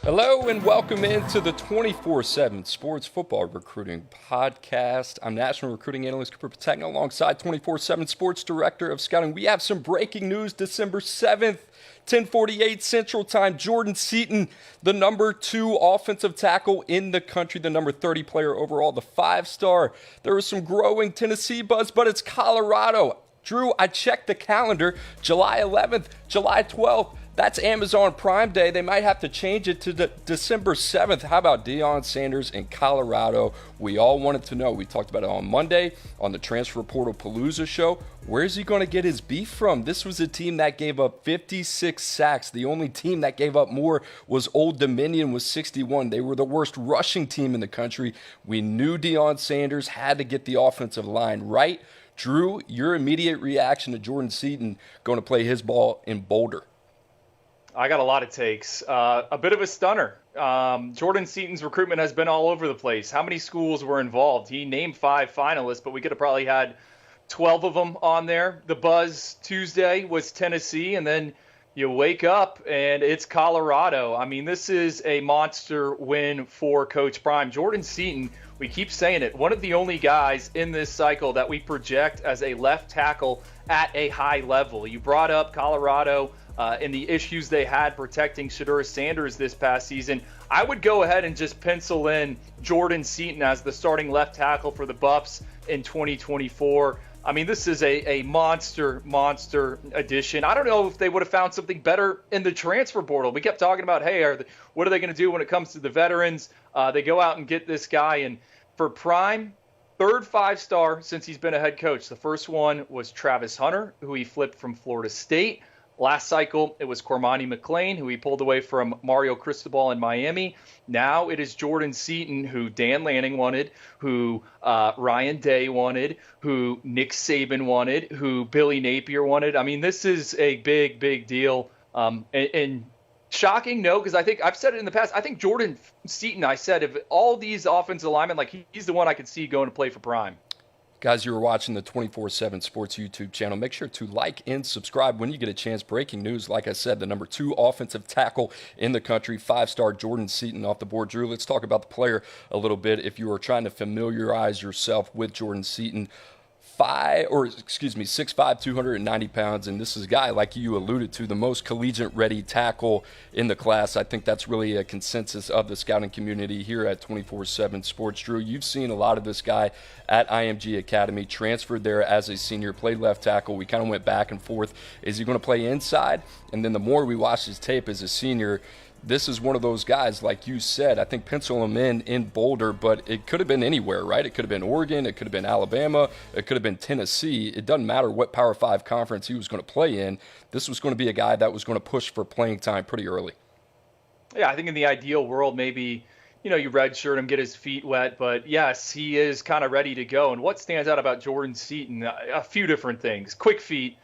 Hello and welcome into the 24/7 Sports Football Recruiting Podcast. I'm National Recruiting Analyst Cooper Petagna alongside 24/7 Sports Director of Scouting. We have some breaking news December 7th, 10:48 Central Time. Jordan Seaton, the number 2 offensive tackle in the country, the number 30 player overall, the 5-star. There was some growing Tennessee buzz, but it's Colorado. Drew, I checked the calendar, July 11th, July 12th. That's Amazon Prime Day. They might have to change it to December 7th. How about Deion Sanders in Colorado? We all wanted to know. We talked about it on Monday on the Transfer Portal Palooza show. Where's he going to get his beef from? This was a team that gave up 56 sacks. The only team that gave up more was Old Dominion with 61. They were the worst rushing team in the country. We knew Deion Sanders had to get the offensive line right. Drew, your immediate reaction to Jordan Seaton going to play his ball in Boulder? I got a lot of takes. A bit of a stunner. Jordan Seaton's recruitment has been all over the place. How many schools were involved? He named 5 finalists, but we could have probably had 12 of them on there. The buzz Tuesday was Tennessee, and then you wake up and it's Colorado. I mean, this is a monster win for Coach Prime. Jordan Seaton, we keep saying it, one of the only guys in this cycle that we project as a left tackle at a high level. You brought up Colorado and the issues they had protecting Colorado Sanders this past season. I would go ahead and just pencil in Jordan Seaton as the starting left tackle for the Buffs in 2024. I mean, this is a monster addition. I don't know if they would have found something better in the transfer portal. We kept talking about, hey, what are they going to do when it comes to the veterans? They go out and get this guy. And for Prime, third 5-star since he's been a head coach. The first one was Travis Hunter, who he flipped from Florida State. Last cycle, it was Cormani McClain, who he pulled away from Mario Cristobal in Miami. Now it is Jordan Seaton, who Dan Lanning wanted, who Ryan Day wanted, who Nick Saban wanted, who Billy Napier wanted. I mean, this is a big deal. And shocking, no, because I think I've said it in the past. I think Jordan Seaton, I said, of all these offensive linemen, like he's the one I could see going to play for Prime. Guys, you were watching the 24/7 Sports YouTube channel. Make sure to like and subscribe when you get a chance. Breaking news, like I said, the number 2 offensive tackle in the country, 5-star Jordan Seaton off the board. Drew, let's talk about the player a little bit. If you are trying to familiarize yourself with Jordan Seaton, 6'5", 290 pounds, and this is a guy, like you alluded to, the most collegiate-ready tackle in the class. I think that's really a consensus of the scouting community here at 24/7 Sports. Drew, you've seen a lot of this guy at IMG Academy, transferred there as a senior, played left tackle. We kind of went back and forth. Is he going to play inside? And then the more we watched his tape as a senior, this is one of those guys, like you said, I think pencil him in Boulder, but it could have been anywhere, right? It could have been Oregon, it could have been Alabama, it could have been Tennessee. It doesn't matter what Power 5 conference he was going to play in. This was going to be a guy that was going to push for playing time pretty early. Yeah, I think in the ideal world, maybe, you redshirt him, get his feet wet, but yes, he is kind of ready to go. And what stands out about Jordan Seaton? A few different things. Quick feet.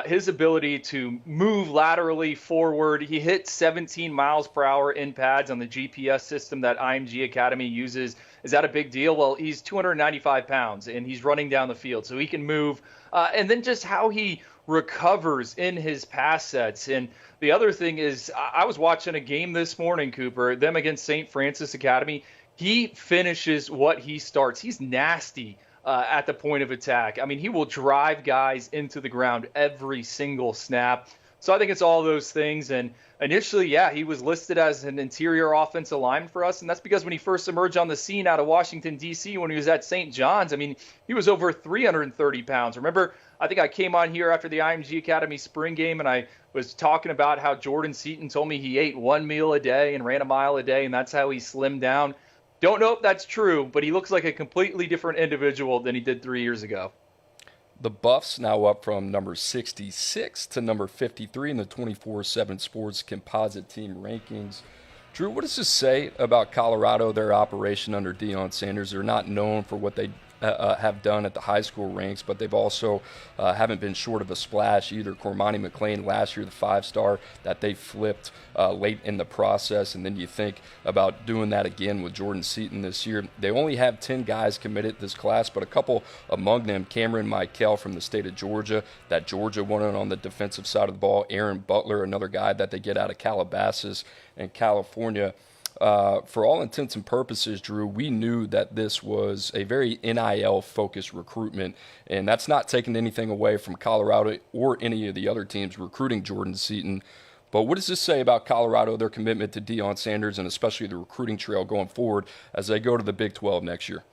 His ability to move laterally forward. He hit 17 miles per hour in pads on the GPS system that IMG Academy uses. Is that a big deal? Well, he's 295 pounds, and he's running down the field, so he can move. And then just how he recovers in his pass sets. And the other thing is, I was watching a game this morning, Cooper, them against St. Francis Academy. He finishes what he starts. He's nasty at the point of attack. I mean, he will drive guys into the ground every single snap. So I think it's all those things. And initially, yeah, he was listed as an interior offensive lineman for us. And that's because when he first emerged on the scene out of Washington, D.C., when he was at St. John's, I mean, he was over 330 pounds. Remember, I think I came on here after the IMG Academy spring game, and I was talking about how Jordan Seaton told me he ate 1 meal a day and ran a mile a day, and that's how he slimmed down. Don't know if that's true, but he looks like a completely different individual than he did 3 years ago. The Buffs now up from number 66 to number 53 in the 24/7 Sports composite team rankings. Drew, what does this say about Colorado, their operation under Deion Sanders? They're not known for what they have done at the high school ranks, but they've also haven't been short of a splash either. Cormani McClain last year, the 5-star that they flipped late in the process, and then you think about doing that again with Jordan Seaton this year. They only have 10 guys committed this class, but a couple among them, Cameron Michael from the state of Georgia, that Georgia wanted on the defensive side of the ball, Aaron Butler, another guy that they get out of Calabasas in California. For all intents and purposes, Drew, we knew that this was a very NIL-focused recruitment, and that's not taking anything away from Colorado or any of the other teams recruiting Jordan Seaton. But what does this say about Colorado, their commitment to Deion Sanders, and especially the recruiting trail going forward as they go to the Big 12 next year?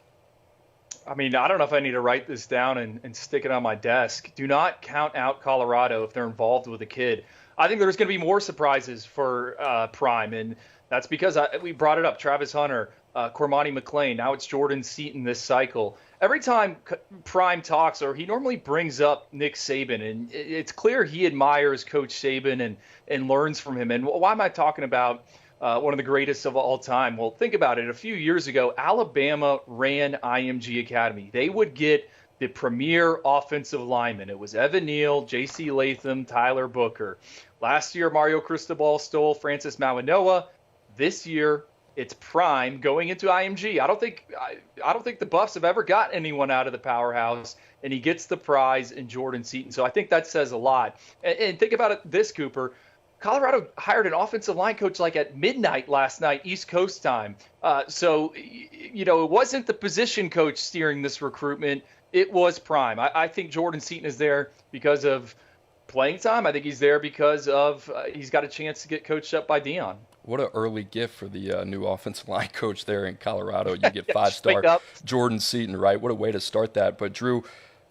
I mean, I don't know if I need to write this down and stick it on my desk. Do not count out Colorado if they're involved with a kid. I think there's going to be more surprises for Prime, and that's because we brought it up. Travis Hunter, Cormani McClain, now it's Jordan Seaton this cycle. Every time Prime talks, or he normally brings up Nick Saban, and it's clear he admires Coach Saban and learns from him. And why am I talking about one of the greatest of all time? Well, think about it. A few years ago, Alabama ran IMG Academy. They would get the premier offensive linemen. It was Evan Neal, J.C. Latham, Tyler Booker. Last year, Mario Cristobal stole Francis Mawanoa. This year, it's Prime going into IMG. I don't think the Buffs have ever got anyone out of the powerhouse, and he gets the prize in Jordan Seaton. So I think that says a lot. And think about it this, Cooper. Colorado hired an offensive line coach like at midnight last night, East Coast time. So, it wasn't the position coach steering this recruitment. It was Prime. I think Jordan Seaton is there because of playing time. I think he's there because of he's got a chance to get coached up by Deion. What an early gift for the new offensive line coach there in Colorado. You get 5-star Jordan Seaton, right? What a way to start that. But, Drew,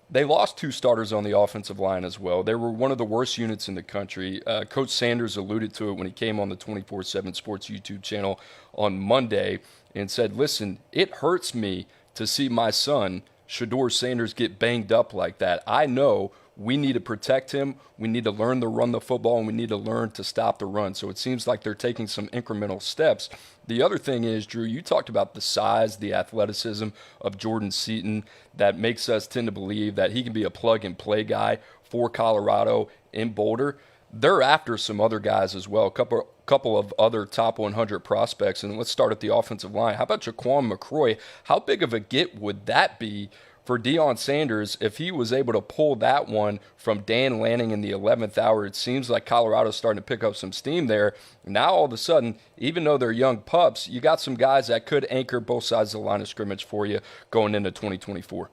they lost 2 starters on the offensive line as well. They were one of the worst units in the country. Coach Sanders alluded to it when he came on the 24/7 Sports YouTube channel on Monday and said, listen, it hurts me to see my son, Shedeur Sanders, get banged up like that. I know we need to protect him. We need to learn to run the football, and we need to learn to stop the run. So it seems like they're taking some incremental steps. The other thing is, Drew, you talked about the size, the athleticism of Jordan Seaton that makes us tend to believe that he can be a plug-and-play guy for Colorado in Boulder. They're after some other guys as well, a couple of other top 100 prospects. And let's start at the offensive line. How about Jaquan McCroy? How big of a get would that be for Deion Sanders if he was able to pull that one from Dan Lanning in the 11th hour? It seems like Colorado's starting to pick up some steam there. Now, all of a sudden, even though they're young pups, you got some guys that could anchor both sides of the line of scrimmage for you going into 2024.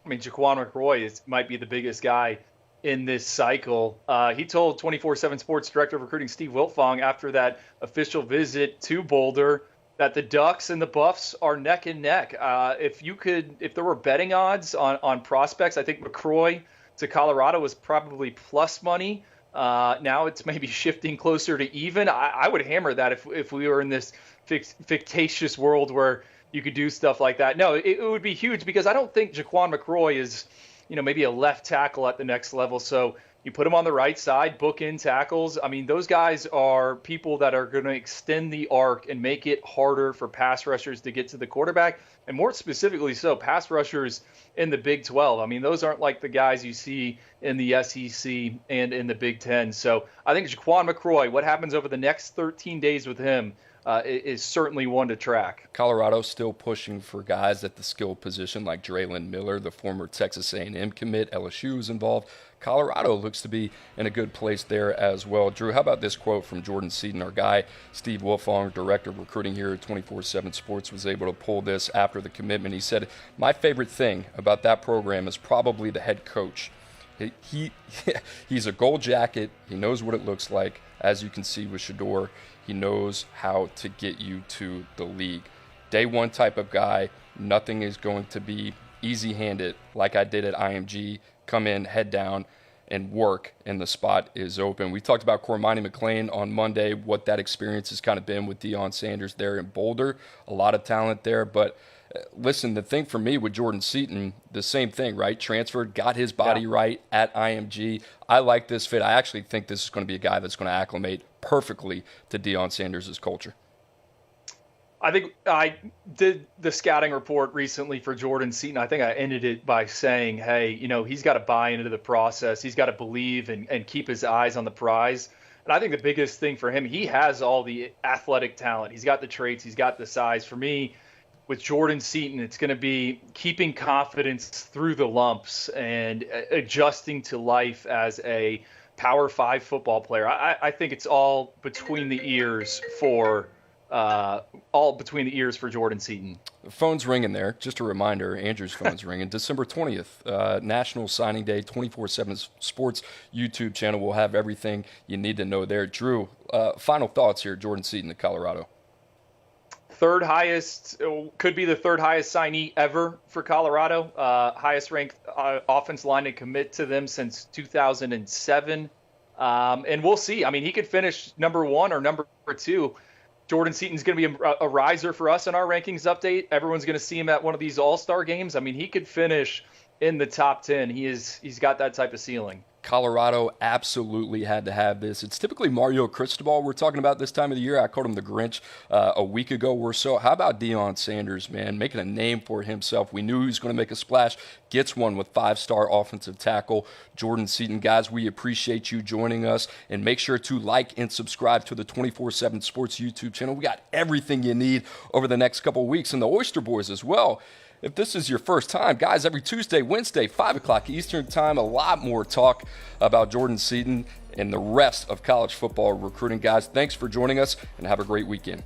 I mean, Jaquan McCroy might be the biggest guy in this cycle. He told 24/7 Sports Director of Recruiting Steve Wiltfong after that official visit to Boulder that the Ducks and the Buffs are neck and neck. If there were betting odds on prospects, I think McCroy to Colorado was probably plus money. Now it's maybe shifting closer to even. I would hammer that if we were in this fictitious world where you could do stuff like that. No, it would be huge because I don't think Jaquan McCroy is, maybe a left tackle at the next level. So you put him on the right side, book in tackles. I mean, those guys are people that are going to extend the arc and make it harder for pass rushers to get to the quarterback, and more specifically so, pass rushers in the Big 12. I mean, those aren't like the guys you see in the SEC and in the Big 10. So I think Jaquan McCroy, what happens over the next 13 days with him, is certainly one to track. Colorado's still pushing for guys at the skill position like Draylon Miller, the former Texas A&M commit. LSU is involved. Colorado looks to be in a good place there as well. Drew, how about this quote from Jordan Seaton? Our guy, Steve Wiltfong, director of recruiting here at 24/7 Sports, was able to pull this after the commitment. He said, my favorite thing about that program is probably the head coach. He's a gold jacket. He knows what it looks like. As you can see with Shedeur, he knows how to get you to the league. Day one type of guy. Nothing is going to be easy-handed like I did at IMG. Come in, head down, and work, and the spot is open. We talked about Cormani McClain on Monday, what that experience has kind of been with Deion Sanders there in Boulder. A lot of talent there, but listen, the thing for me with Jordan Seaton, the same thing, right? Transferred, got his body right at IMG. I like this fit. I actually think this is going to be a guy that's going to acclimate perfectly to Deion Sanders' culture. I think I did the scouting report recently for Jordan Seaton. I think I ended it by saying, hey, he's got to buy into the process. He's got to believe and keep his eyes on the prize. And I think the biggest thing for him, he has all the athletic talent. He's got the traits. He's got the size. For me, with Jordan Seaton, it's going to be keeping confidence through the lumps and adjusting to life as a Power 5 football player. I think it's all between the ears for Jordan Seaton. The phone's ringing there. Just a reminder, Andrew's phone's ringing. December 20th, National Signing Day, 24/7 Sports YouTube channel. We'll have everything you need to know there. Drew, final thoughts here, Jordan Seaton of Colorado. Third highest, could be the third highest signee ever for Colorado. Highest ranked offense line to commit to them since 2007. And we'll see. I mean, he could finish number 1 or number 2. Jordan Seaton's going to be a riser for us in our rankings update. Everyone's going to see him at one of these all-star games. I mean, he could finish in the top 10. He's got that type of ceiling. Colorado absolutely had to have this. It's typically Mario Cristobal we're talking about this time of the year. I called him the Grinch a week ago or so. How about Deion Sanders, man, making a name for himself? We knew he was going to make a splash. Gets one with 5-star offensive tackle Jordan Seaton. Guys, we appreciate you joining us, and make sure to like and subscribe to the 24/7 Sports YouTube channel. We got everything you need over the next couple of weeks, and the Oyster Boys as well. If this is your first time, guys, every Tuesday, Wednesday, 5 o'clock Eastern time, a lot more talk about Jordan Seaton and the rest of college football recruiting. Guys, thanks for joining us, and have a great weekend.